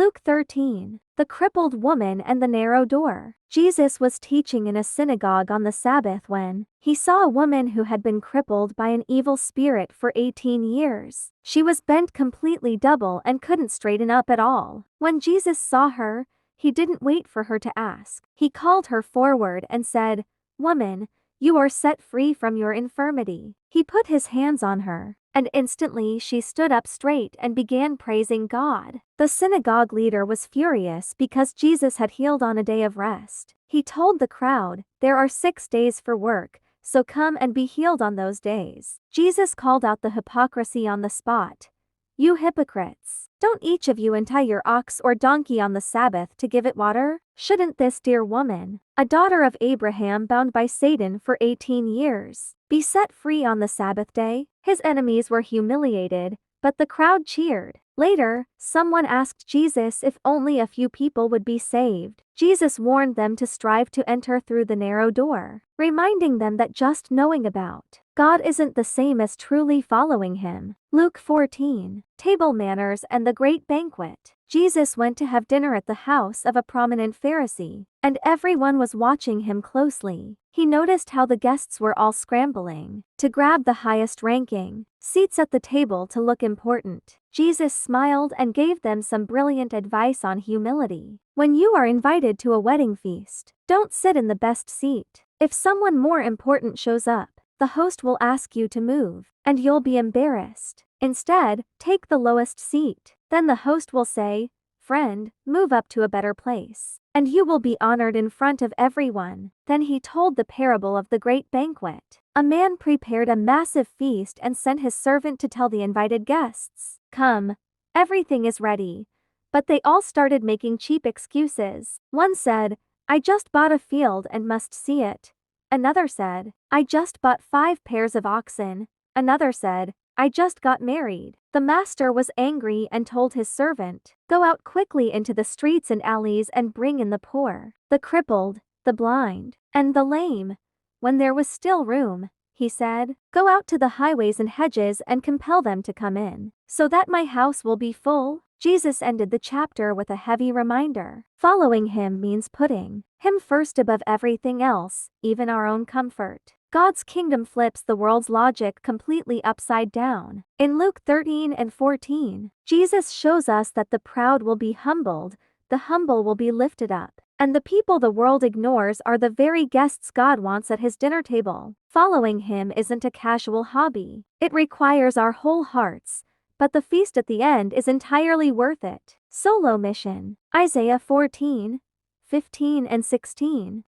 Luke 13. The crippled woman and the narrow door. Jesus was teaching in a synagogue on the Sabbath when he saw a woman who had been crippled by an evil spirit for 18 years. She was bent completely double and couldn't straighten up at all. When Jesus saw her, he didn't wait for her to ask. He called her forward and said, "Woman, you are set free from your infirmity." He put his hands on her, and instantly she stood up straight and began praising God. The synagogue leader was furious because Jesus had healed on a day of rest. He told the crowd, "There are 6 days for work, so come and be healed on those days." Jesus called out the hypocrisy on the spot. "You hypocrites! Don't each of you untie your ox or donkey on the Sabbath to give it water? Shouldn't this dear woman, a daughter of Abraham bound by Satan for 18 years, be set free on the Sabbath day?" His enemies were humiliated, but the crowd cheered. Later, someone asked Jesus if only a few people would be saved. Jesus warned them to strive to enter through the narrow door, reminding them that just knowing about God isn't the same as truly following him. Luke 14. Table manners and the great banquet. Jesus went to have dinner at the house of a prominent Pharisee, and everyone was watching him closely. He noticed how the guests were all scrambling to grab the highest ranking seats at the table to look important. Jesus smiled and gave them some brilliant advice on humility. When you are invited to a wedding feast, don't sit in the best seat. If someone more important shows up, the host will ask you to move, and you'll be embarrassed. Instead, take the lowest seat. Then the host will say, "Friend, move up to a better place," and you will be honored in front of everyone. Then he told the parable of the great banquet. A man prepared a massive feast and sent his servant to tell the invited guests, "Come, everything is ready." But they all started making cheap excuses. One said, "I just bought a field and must see it." Another said, "I just bought 5 pairs of oxen." Another said, "I just got married." The master was angry and told his servant, "Go out quickly into the streets and alleys and bring in the poor, the crippled, the blind, and the lame." When there was still room, he said, "Go out to the highways and hedges and compel them to come in, so that my house will be full." Jesus ended the chapter with a heavy reminder. Following him means putting him first above everything else, even our own comfort. God's kingdom flips the world's logic completely upside down. In Luke 13 and 14, Jesus shows us that the proud will be humbled, the humble will be lifted up, and the people the world ignores are the very guests God wants at his dinner table. Following him isn't a casual hobby. It requires our whole hearts, but the feast at the end is entirely worth it. Solo mission. Isaiah 14, 15 and 16.